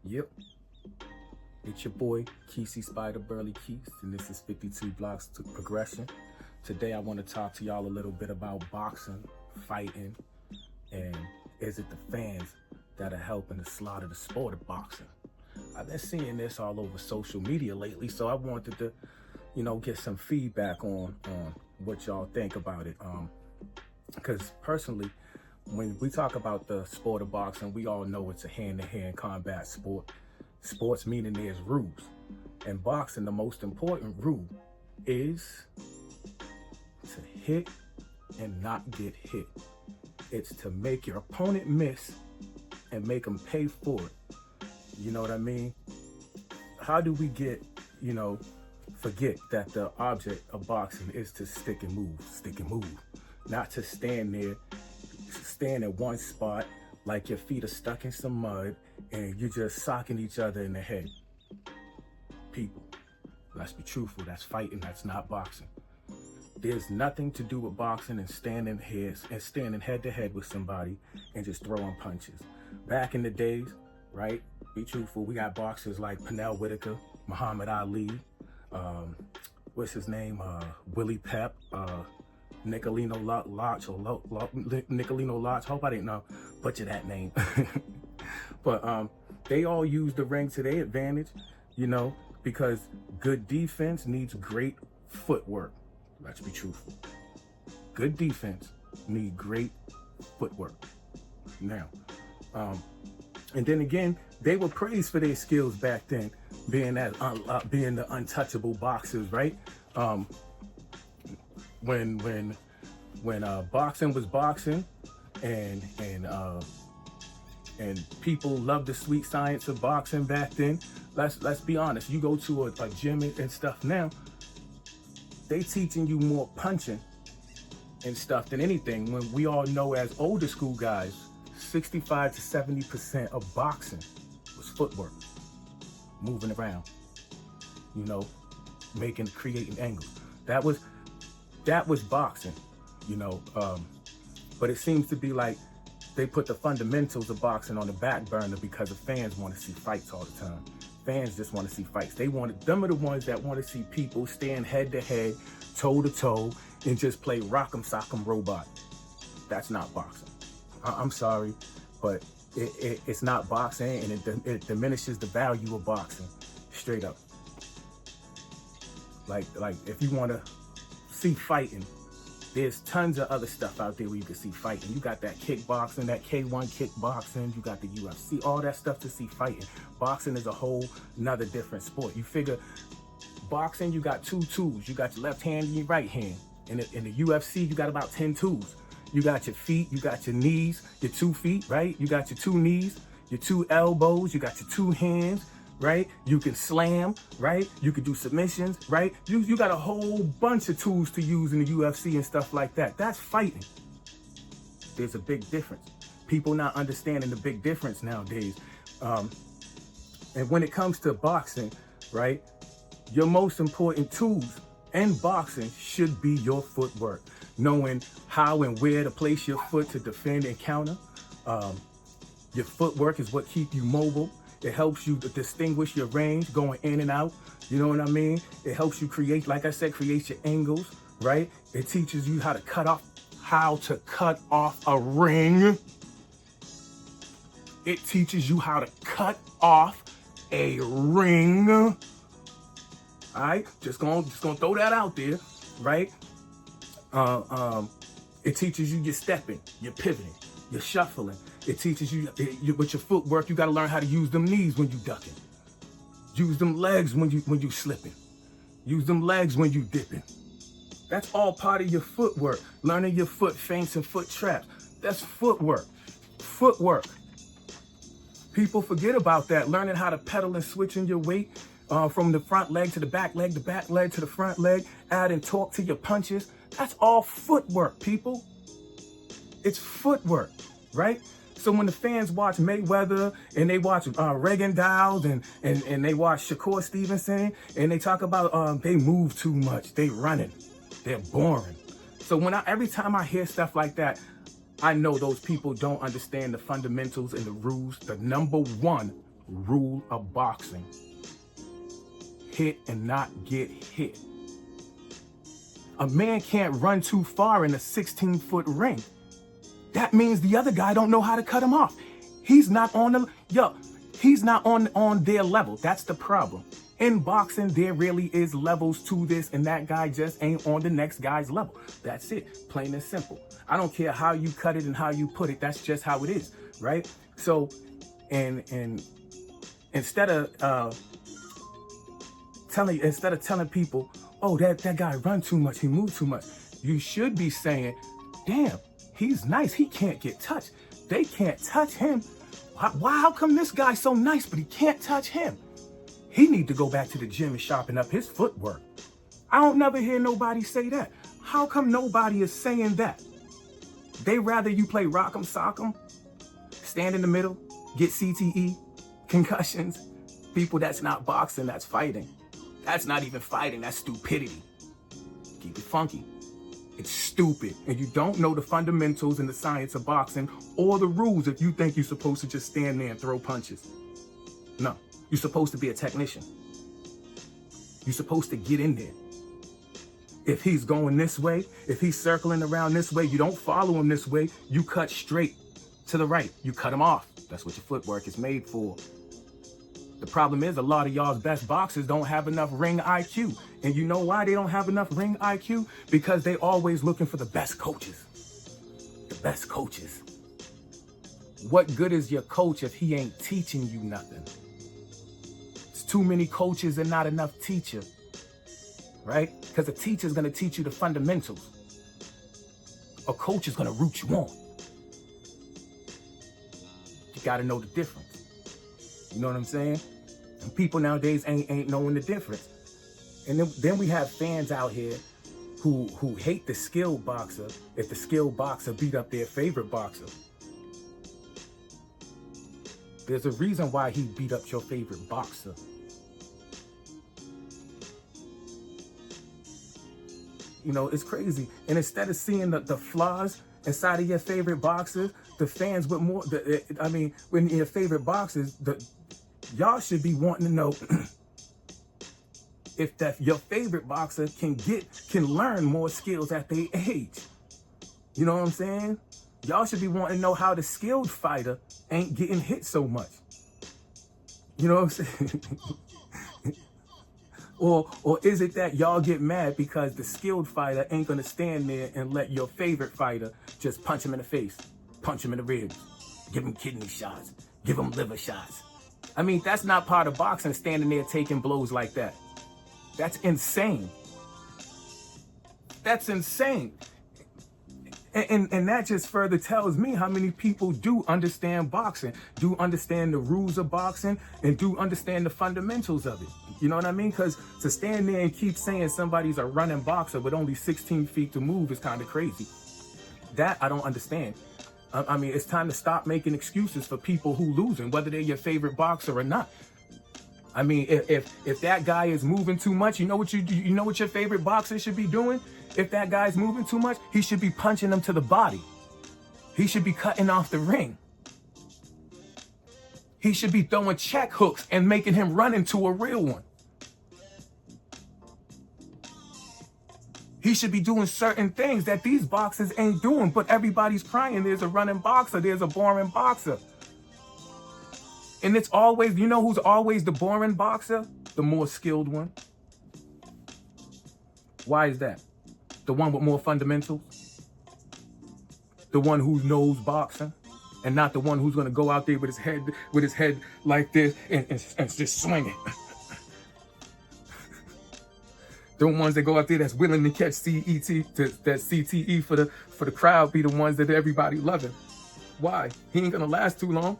Yep, it's your boy, Kesey Spider Burly Keys, and this is 52 Blocks to Progression. Today I want to talk to y'all a little bit about boxing, fighting, and is it the fans that are helping to slaughter the sport of boxing? I've been seeing this all over social media lately, so I wanted to, get some feedback on what y'all think about it. Because personally, when we talk about the sport of boxing, we all know it's a hand-to-hand combat sport. Sports meaning there's rules. In boxing, the most important rule is to hit and not get hit. It's to make your opponent miss and make them pay for it. You know what I mean? How do we forget that the object of boxing is to stick and move, not to stand at one spot like your feet are stuck in some mud and you're just socking each other in the head. People, let's be truthful, that's fighting, that's not boxing. There's nothing to do with boxing and standing head to head with somebody and just throwing punches. Back in the days, right, be truthful, we got boxers like Pernell Whitaker, Muhammad Ali, what's his name, Willie Pep, Nicolino Lodge. Hope I didn't butcher that name. But they all use the ring to their advantage, because good defense needs great footwork. Let's be truthful. Good defense need great footwork. Now, and then again, they were praised for their skills back then, being the untouchable boxers, right? When boxing was boxing, and people loved the sweet science of boxing back then. Let's be honest. You go to a gym and stuff now, they teaching you more punching and stuff than anything. When we all know as older school guys, 65 to 70% of boxing was footwork, moving around, creating angles. That was boxing, but it seems to be like they put the fundamentals of boxing on the back burner because the fans want to see fights all the time. Fans just want to see fights. Them are the ones that want to see people stand head to head, toe to toe, and just play rock'em sock'em robot. That's not boxing. I'm sorry, but it's not boxing, and it diminishes the value of boxing, straight up. Like if you want to see fighting, there's tons of other stuff out there where you can see fighting. You got that kickboxing, that K1 kickboxing, you got the UFC, all that stuff to see fighting. Boxing is a whole nother different sport. You figure boxing, you got two tools. You got your left hand and your right hand. In the UFC, you got about 10 tools. You got your feet, you got your knees, your 2 feet, right? You got your 2 knees, your 2 elbows, you got your 2 hands, right? You can slam, right? You can do submissions, right? You got a whole bunch of tools to use in the UFC and stuff like that. That's fighting. There's a big difference. People not understanding the big difference nowadays. And when it comes to boxing, right? Your most important tools in boxing should be your footwork. Knowing how and where to place your foot to defend and counter. Your footwork is what keeps you mobile. It helps you to distinguish your range going in and out. You know what I mean? It helps you create, like I said, create your angles, right? It teaches you how to cut off a ring. It teaches you how to cut off a ring. All right? Just gonna throw that out there, right? It teaches you your stepping, your pivoting, your shuffling. It teaches you with your footwork, you got to learn how to use them knees when you ducking. Use them legs when you slipping. Use them legs when you dipping. That's all part of your footwork. Learning your foot feints and foot traps. That's footwork. Footwork. People forget about that. Learning how to pedal and switching your weight from the front leg to the back leg to the front leg, adding torque to your punches. That's all footwork, people. It's footwork, right? So when the fans watch Mayweather and they watch Reagan Dowd and they watch Shakur Stevenson and they talk about they move too much, they running, they're boring. So every time I hear stuff like that, I know those people don't understand the fundamentals and the rules. The number one rule of boxing. Hit and not get hit. A man can't run too far in a 16-foot ring. That means the other guy don't know how to cut him off. He's not on he's not on their level. That's the problem. In boxing, there really is levels to this, and that guy just ain't on the next guy's level. That's it, plain and simple. I don't care how you cut it and how you put it. That's just how it is, right? So, and instead of telling people, oh, that guy run too much, he move too much, you should be saying, damn, he's nice, he can't get touched. They can't touch him. How come this guy's so nice, but he can't touch him? He need to go back to the gym and sharpen up his footwork. I don't never hear nobody say that. How come nobody is saying that? They rather you play rock'em sock'em, stand in the middle, get CTE, concussions. People, that's not boxing, that's fighting. That's not even fighting, that's stupidity. Keep it funky. It's stupid, and you don't know the fundamentals and the science of boxing or the rules if you think you're supposed to just stand there and throw punches. No, you're supposed to be a technician. You're supposed to get in there. If he's going this way, if he's circling around this way, you don't follow him this way, you cut straight to the right. You cut him off. That's what your footwork is made for. The problem is a lot of y'all's best boxers don't have enough ring IQ. And you know why they don't have enough ring IQ? Because they always looking for the best coaches. The best coaches. What good is your coach if he ain't teaching you nothing? It's too many coaches and not enough teacher. Right? Because a teacher is going to teach you the fundamentals. A coach is going to root you on. You got to know the difference. You know what I'm saying? And people nowadays ain't knowing the difference. And then we have fans out here who hate the skilled boxer if the skilled boxer beat up their favorite boxer. There's a reason why he beat up your favorite boxer. You know, it's crazy. And instead of seeing the flaws inside of your favorite boxers, the fans with more, when your favorite boxers, y'all should be wanting to know if your favorite boxer can learn more skills at their age. You know what I'm saying? Y'all should be wanting to know how the skilled fighter ain't getting hit so much. You know what I'm saying? Or is it that y'all get mad because the skilled fighter ain't gonna stand there and let your favorite fighter just punch him in the face, punch him in the ribs, give him kidney shots, give him liver shots? I mean, that's not part of boxing, standing there taking blows like that. That's insane. That's insane. And that just further tells me how many people do understand boxing, do understand the rules of boxing, and do understand the fundamentals of it. You know what I mean? Because to stand there and keep saying somebody's a running boxer with only 16 feet to move is kind of crazy. That I don't understand. I mean, it's time to stop making excuses for people who losing, whether they're your favorite boxer or not. I mean, if that guy is moving too much, you know what your favorite boxer should be doing? If that guy's moving too much, he should be punching him to the body. He should be cutting off the ring. He should be throwing check hooks and making him run into a real one. He should be doing certain things that these boxers ain't doing, but everybody's crying there's a running boxer, there's a boring boxer. And it's always, you know who's always the boring boxer? The more skilled one. Why is that? The one with more fundamentals? The one who knows boxing? And not the one who's gonna go out there with his head like this and just swing it. The ones that go out there that's willing to catch CTE for the crowd be the ones that everybody loving. Why? He ain't gonna last too long.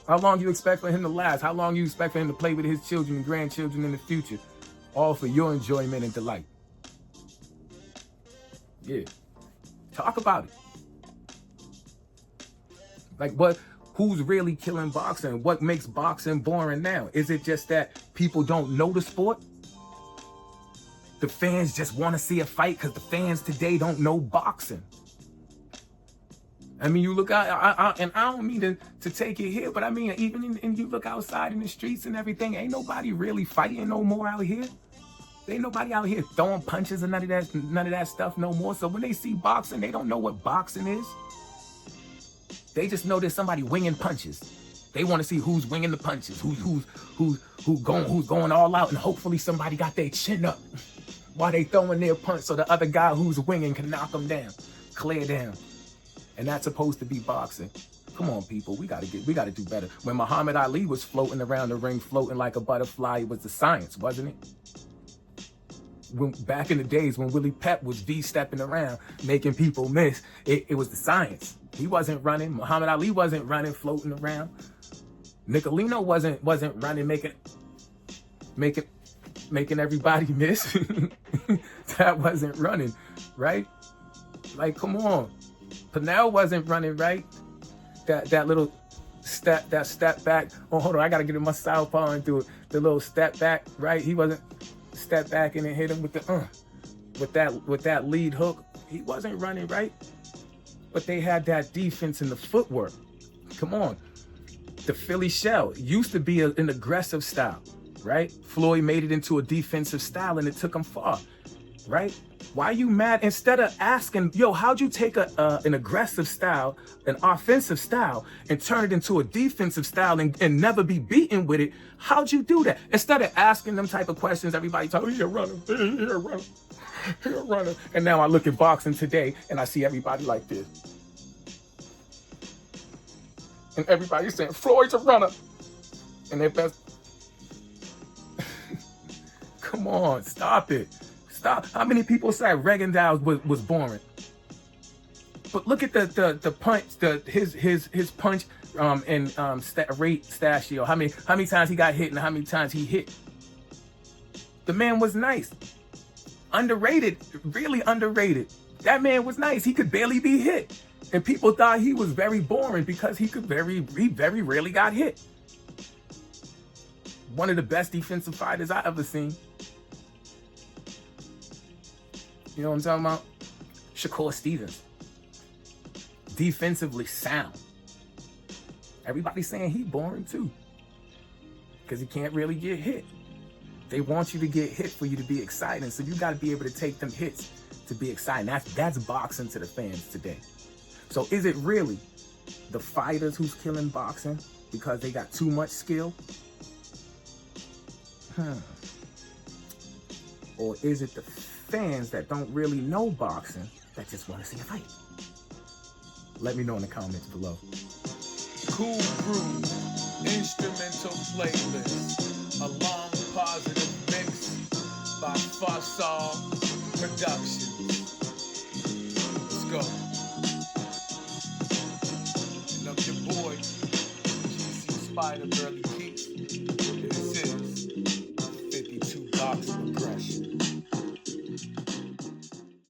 How long you expect for him to last? How long you expect for him to play with his children and grandchildren in the future? All for your enjoyment and delight. Yeah. Talk about it. Like who's really killing boxing? What makes boxing boring now? Is it just that people don't know the sport? The fans just want to see a fight because the fans today don't know boxing. I mean, you look out, and I don't mean to take it here, but I mean, even and you look outside in the streets and everything, ain't nobody really fighting no more out here. Ain't nobody out here throwing punches and none of that stuff no more. So when they see boxing, they don't know what boxing is. They just know there's somebody winging punches. They want to see who's winging the punches, who's going all out, and hopefully somebody got their chin up while they throwing their punch, so the other guy who's winging can knock them down, clear down. And that's supposed to be boxing. Come on, people, we gotta do better. When Muhammad Ali was floating around the ring, floating like a butterfly, it was the science, wasn't it? Back in the days when Willie Pep was V-stepping around, making people miss, it was the science. He wasn't running. Muhammad Ali wasn't running, floating around. Nicolino wasn't running, making everybody miss. That wasn't running, right? Like, come on. Pernell wasn't running, right? That little step back. Oh, hold on, I gotta get in my southpaw and do it. The little step back, right? He wasn't step back and then hit him with that lead hook. He wasn't running, right? But they had that defense in the footwork. Come on. The Philly shell used to be an aggressive style, right? Floyd made it into a defensive style and it took him far, right? Why are you mad? Instead of asking, yo, how'd you take an aggressive style, an offensive style, and turn it into a defensive style and never be beaten with it? How'd you do that? Instead of asking them type of questions, everybody talking, you're a runner, you're a runner, you're a runner. And now I look at boxing today and I see everybody like this. And everybody's saying, Floyd's a runner. And their best. Come on, stop it. Stop. How many people said Reagan-Dowd was boring? But look at the punch, his punch and rate Stachio. How many times he got hit and how many times he hit. The man was nice. Underrated, really underrated. That man was nice. He could barely be hit. And people thought he was very boring because he very rarely got hit. One of the best defensive fighters I ever seen. You know what I'm talking about? Shakur Stevens. Defensively sound. Everybody's saying he boring too. Because he can't really get hit. They want you to get hit for you to be exciting. So you got to be able to take them hits to be exciting. That's boxing to the fans today. So is it really the fighters who's killing boxing because they got too much skill? Or is it the fans that don't really know boxing that just want to see a fight? Let me know in the comments below. Cool Groove instrumental playlist, a long positive mix by Fasol Productions. Let's go. And of your boy, GC Spider Burly.